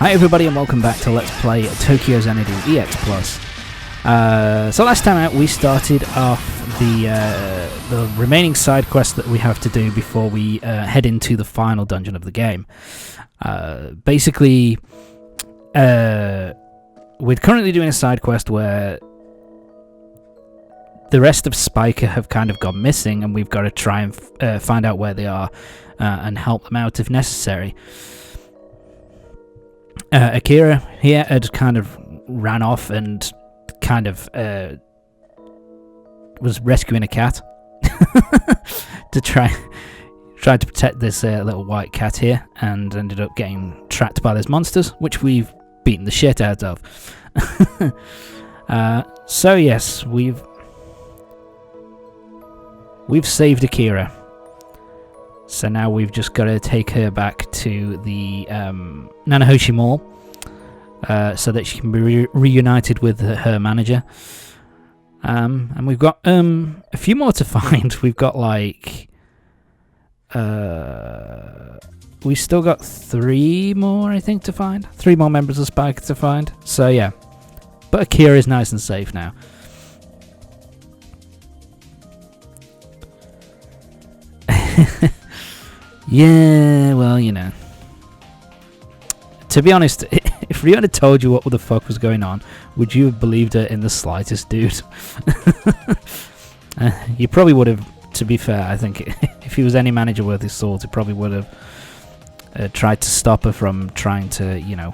Hi everybody and welcome back to Let's Play Tokyo Xanadu EX Plus. So last time out we started off the remaining side quest that we have to do before we head into the final dungeon of the game. Basically, we're currently doing a side quest where the rest of SPIKA have kind of gone missing, and we've got to try and find out where they are and help them out if necessary. Akira here had kind of ran off and kind of was rescuing a cat to try to protect this little white cat here, and ended up getting trapped by those monsters, which we've beaten the shit out of. So yes, we've saved Akira. So now we've just got to take her back to the Nanahoshi Mall so that she can be reunited with her manager. And we've got a few more to find. We've got like... we've still got 3 more, I think, to find. 3 more members of SPIKA to find. So yeah. But Akira is nice and safe now. Yeah, well, you know. To be honest, if Rihanna had told you what the fuck was going on, would you have believed her in the slightest, dude? You probably would have, to be fair. I think if he was any manager worth his salt, he probably would have tried to stop her from trying to, you know,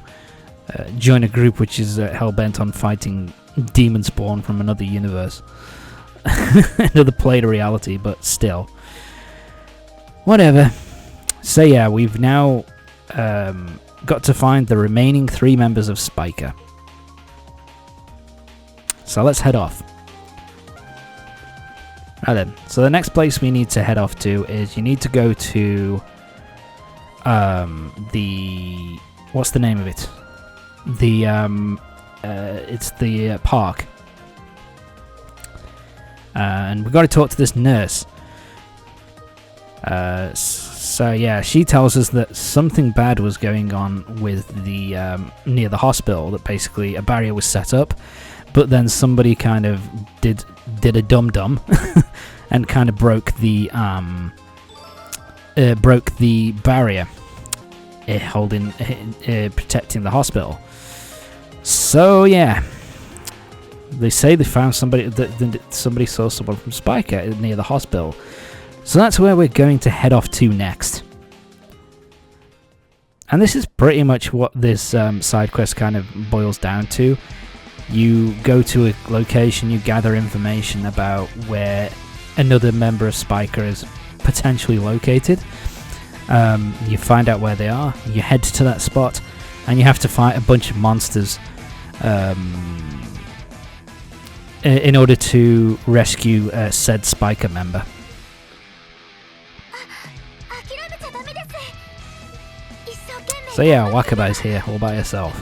join a group which is hell-bent on fighting demon spawn from another universe. Another play to reality, but still. Whatever. So yeah, we've now got to find the remaining 3 members of SPIKA. So let's head off. Right then, so the next place we need to head off to is you need to go to the... what's the name of it? The it's the park. And we've got to talk to this nurse. So yeah, she tells us that something bad was going on with the near the hospital. That basically a barrier was set up, but then somebody kind of did a dum-dum and kind of broke the barrier holding protecting the hospital. So yeah, they say they found somebody that somebody saw someone from SPIKA near the hospital. So that's where we're going to head off to next. And this is pretty much what this side quest kind of boils down to. You go to a location, you gather information about where another member of SPIKA is potentially located. You find out where they are, you head to that spot, and you have to fight a bunch of monsters in order to rescue said SPIKA member. So yeah, Wakaba's here all by herself.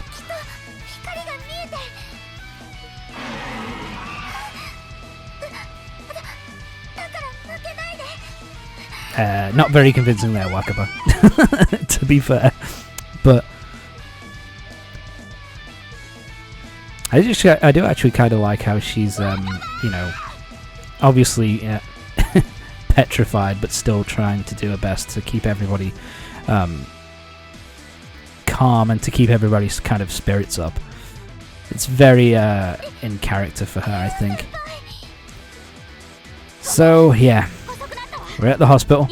Not very convincing there, Wakaba, to be fair. But I do actually kind of like how she's, you know, obviously petrified, but still trying to do her best to keep everybody calm and to keep everybody's kind of spirits up. It's very in character for her, I think. So yeah, we're at the hospital.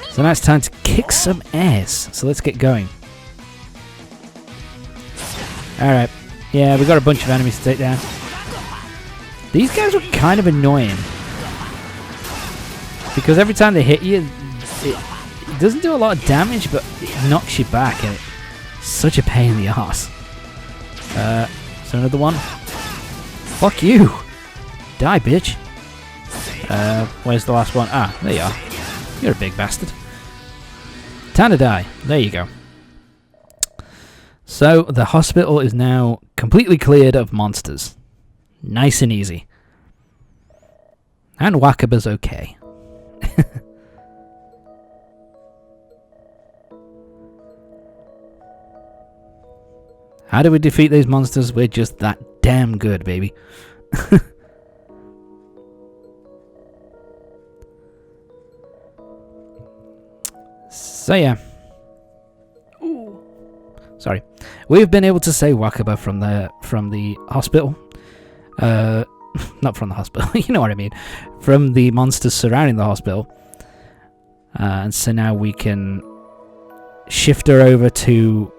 So now it's time to kick some ass. So let's get going. Alright, yeah, we've got a bunch of enemies to take down. These guys are kind of annoying, because every time they hit you, it doesn't do a lot of damage, but it knocks you back, and it's such a pain in the arse. So another one. Fuck you! Die, bitch! Where's the last one? Ah, there you are. You're a big bastard. Time to die. There you go. So, the hospital is now completely cleared of monsters. Nice and easy. And Wakaba's okay. How do we defeat these monsters? We're just that damn good, baby. So yeah. Ooh. Sorry. We've been able to save Wakaba from the hospital. Not from the hospital, you know what I mean. From the monsters surrounding the hospital. And so now we can shift her over to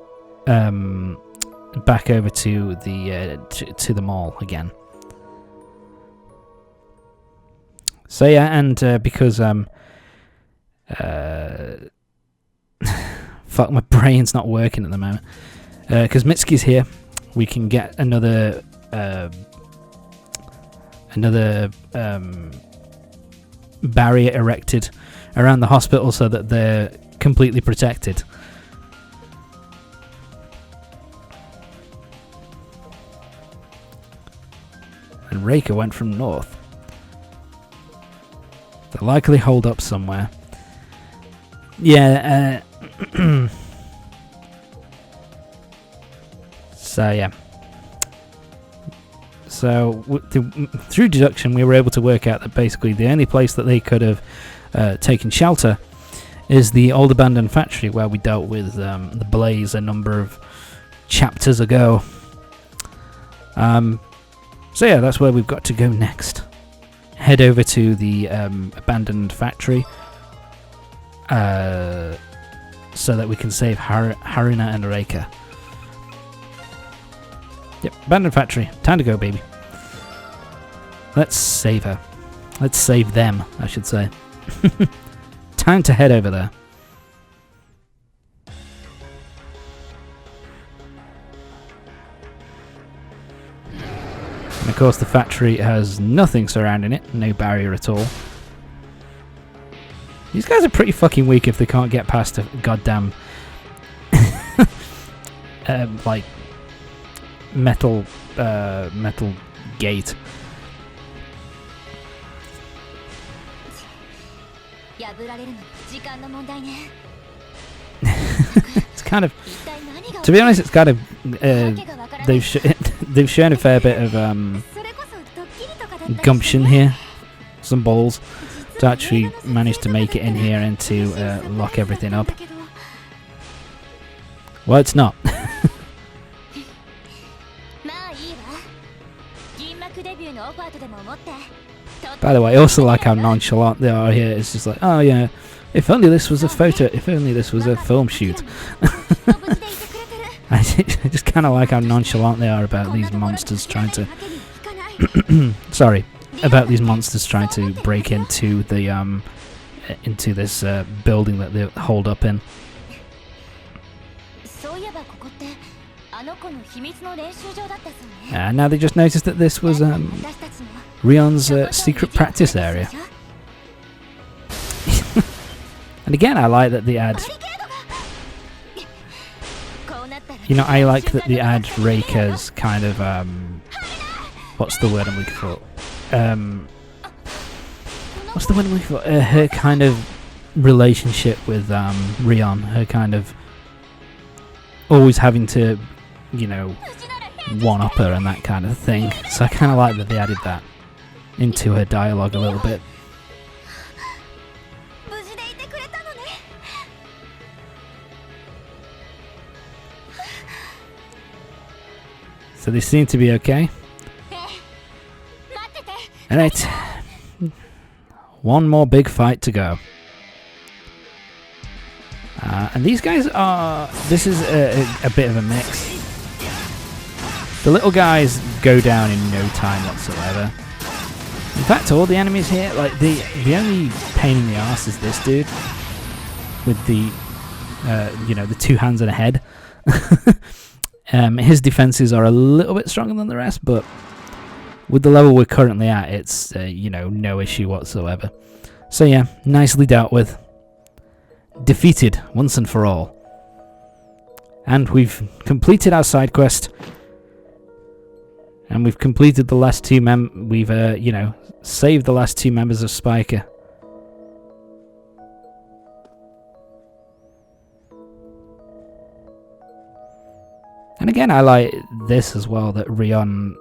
back over to the mall again. So yeah, and because fuck, my brain's not working at the moment. Because Mitsuki's here, we can get another barrier erected around the hospital so that they're completely protected. And Reika went from north. They'll likely hold up somewhere. Yeah, so yeah. So through deduction, we were able to work out that basically the only place that they could have taken shelter is the old abandoned factory where we dealt with the blaze a number of chapters ago. So yeah, that's where we've got to go next. Head over to the abandoned factory so that we can save Haruna and Reika. Yep, abandoned factory. Time to go, baby. Let's save her. Let's save them, I should say. Time to head over there. And of course the factory has nothing surrounding it, no barrier at all. These guys are pretty fucking weak if they can't get past a goddamn like metal gate. It's kind of, to be honest, it's kind of they've shown a fair bit of gumption here, some balls, to actually manage to make it in here and to lock everything up. Well, it's not. By the way, I also like how nonchalant they are here. It's just like, oh yeah, if only this was a photo, if only this was a film shoot. I just kind of like how nonchalant they are about these monsters trying to sorry, about these monsters trying to break into the into this building that they hold up in. And now they just noticed that this was Rion's secret practice area. And again, I like that the ad, you know, I like that the ad Reika's kind of what's the word I'm looking for? What's the word I'm looking for? Her kind of relationship with Rion, her kind of always having to, you know, one-up her and that kind of thing. So I kind of like that they added that into her dialogue a little bit. So they seem to be okay. Alright. One more big fight to go. And these guys are... This is a bit of a mix. The little guys go down in no time whatsoever. In fact, all the enemies here, like the only pain in the arse is this dude with the, you know, the two hands and a head. His defenses are a little bit stronger than the rest, but with the level we're currently at, it's you know, no issue whatsoever. So yeah, nicely dealt with, defeated once and for all, and we've completed our side quest. And we've completed the last two we've, you know, saved the last two members of SPIKA. And again, I like this as well, that Rion,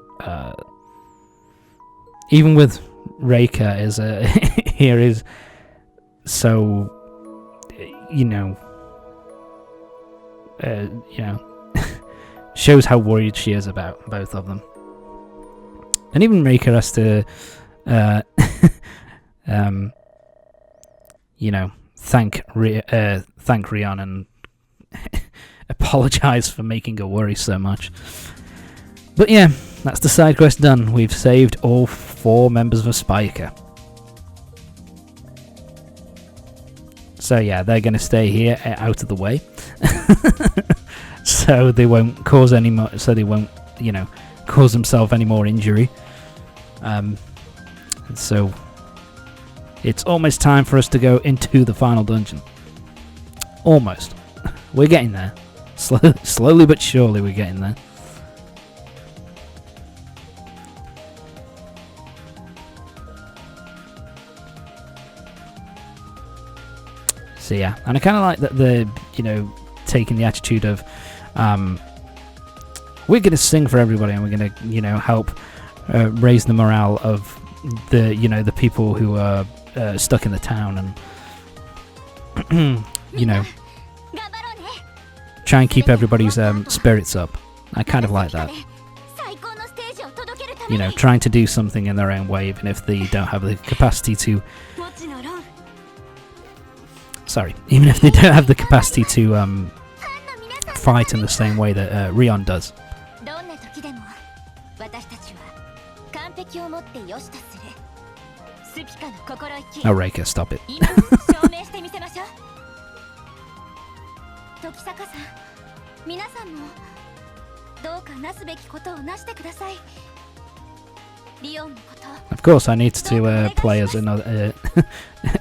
even with Reika, here is so, shows how worried she is about both of them. And even Reika has to, thank Rion and apologize for making her worry so much. But yeah, that's the side quest done. We've saved all 4 members of SPIKA. So yeah, they're going to stay here out of the way. So they won't cause any more, so they won't, cause themselves any more injury. So it's almost time for us to go into the final dungeon. Almost. We're getting there. Slowly but surely we're getting there. So yeah, and I kind of like that they're, taking the attitude of, we're going to sing for everybody, and we're going to, help raise the morale of the, the people who are stuck in the town, and, try and keep everybody's spirits up. I kind of like that. Trying to do something in their own way, even if they don't have the capacity to. Even if they don't have the capacity to fight in the same way that Rion does. Oh, Reika, stop it. Of course, I need to play as another.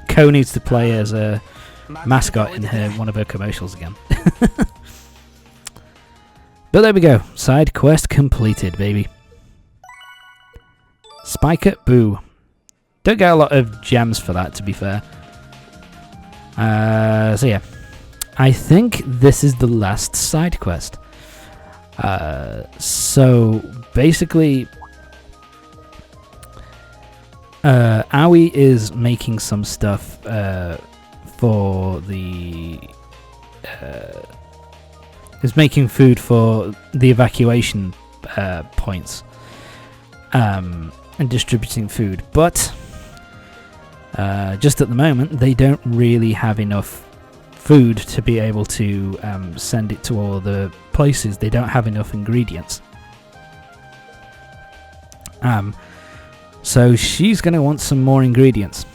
Ko needs to play as a mascot in one of her commercials again. But there we go. Side quest completed, baby. SPIKA, boo. Don't get a lot of gems for that, to be fair. So yeah, I think this is the last side quest. So basically, Aoi is making some stuff for the is making food for the evacuation points, and distributing food, but just at the moment they don't really have enough food to be able to send it to all the places. They don't have enough ingredients, so she's going to want some more ingredients.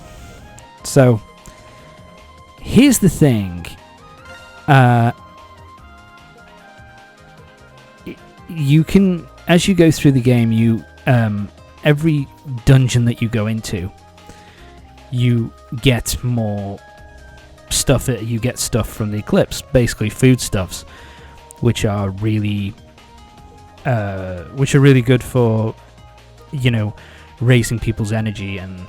So here's the thing, you can, as you go through the game, you every dungeon that you go into, you get more stuff. You get stuff from the Eclipse, basically foodstuffs, which are really good for, raising people's energy and,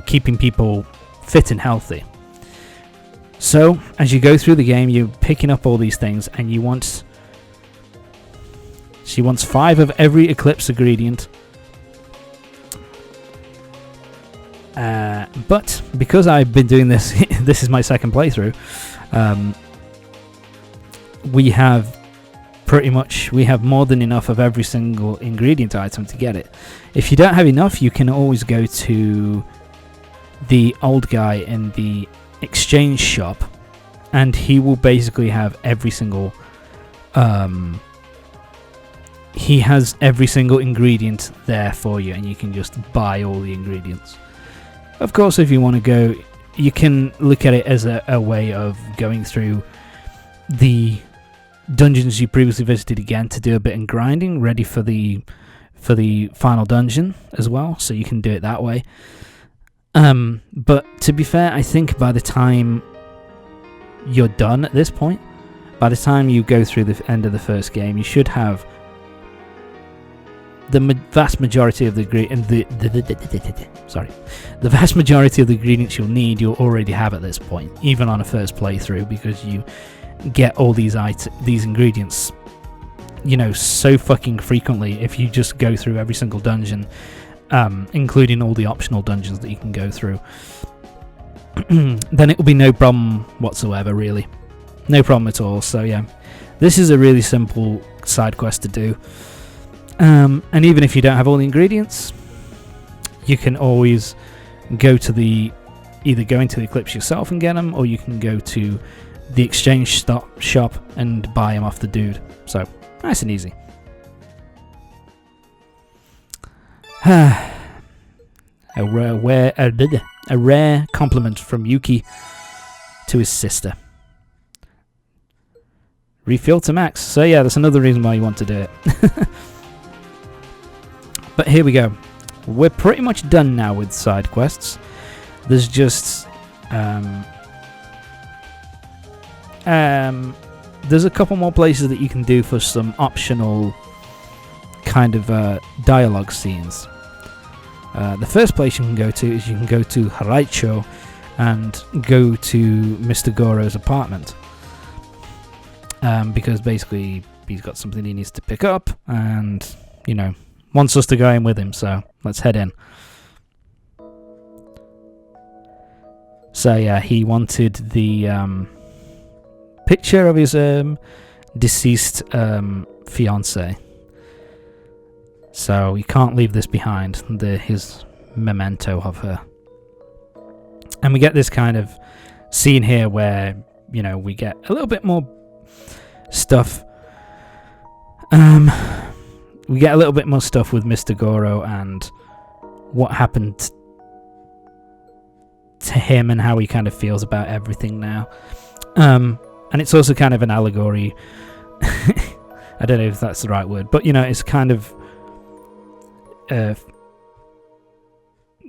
keeping people fit and healthy. So as you go through the game, you're picking up all these things, and she wants 5 of every Eclipse ingredient. But because I've been doing this, this is my second playthrough. We have more than enough of every single ingredient item to get it. If you don't have enough, you can always go to the old guy in the exchange shop, and he will basically have every single he has every single ingredient there for you, and you can just buy all the ingredients. Of course, if you want to go, you can look at it as a way of going through the dungeons you previously visited again to do a bit of grinding, ready for the final dungeon as well, so you can do it that way. But to be fair, I think by the time you're done at this point, by the time you go through the end of the first game, you should have the vast majority of the vast majority of the ingredients you'll need. You'll already have at this point, even on a first playthrough, because you get all these ingredients, you know, so fucking frequently if you just go through every single dungeon, including all the optional dungeons that you can go through. Then it will be no problem whatsoever, really. No problem at all. So yeah, this is a really simple side quest to do. And even if you don't have all the ingredients, you can always either go into the Eclipse yourself and get them, or you can go to the exchange shop and buy them off the dude. So nice and easy. A rare compliment from Yuki to his sister. Refill to max. So yeah, that's another reason why you want to do it. But here we go. We're pretty much done now with side quests. There's just there's a couple more places that you can do for some optional kind of dialogue scenes. The first place you can go to is you can go to Haraicho and go to Mr. Goro's apartment. Because basically he's got something he needs to pick up and, you know, wants us to go in with him, so let's head in. So yeah, he wanted the picture of his deceased fiancée. So you can't leave this behind, his memento of her. And we get this kind of scene here where, you know, we get a little bit more stuff. We get a little bit more stuff with Mr. Goro and what happened to him and how he kind of feels about everything now. And it's also kind of an allegory. I don't know if that's the right word, but, you know, it's kind of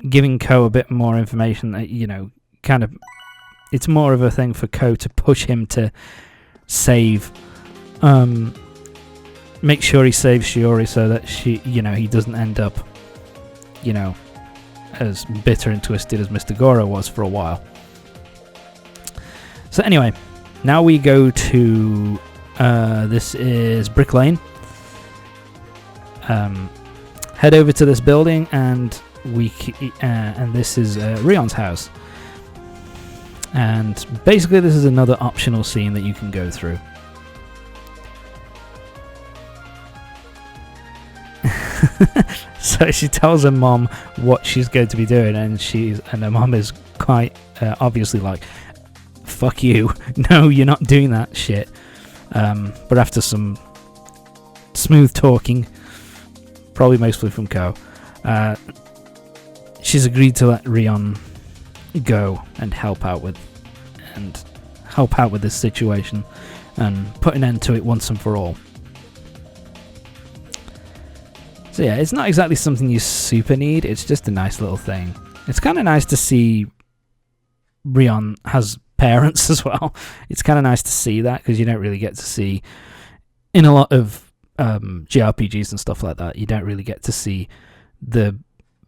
giving Ko a bit more information that, you know, kind of, it's more of a thing for Ko to push him to save, make sure he saves Shiori so that he doesn't end up, you know, as bitter and twisted as Mr. Goro was for a while. So anyway, now we go to this is Brick Lane. Head over to this building, and and this is Rion's house. And basically, this is another optional scene that you can go through. So she tells her mom what she's going to be doing, and her mom is quite obviously like, "Fuck you! No, you're not doing that shit." But after some smooth talking, probably mostly from Ko, she's agreed to let Rion go and help out with this situation and put an end to it once and for all. So yeah, it's not exactly something you super need, it's just a nice little thing. It's kind of nice to see Rion has parents as well. It's kind of nice to see that, because you don't really get to see, in a lot of JRPGs and stuff like that, you don't really get to see the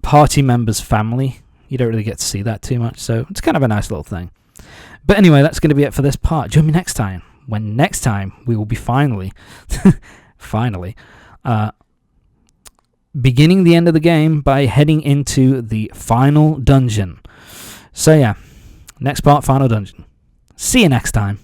party member's family. You don't really get to see that too much, so it's kind of a nice little thing. But anyway, that's going to be it for this part. Join me next time, when next time we will be finally beginning the end of the game by heading into the final dungeon. So yeah, next part, final dungeon. See you next time.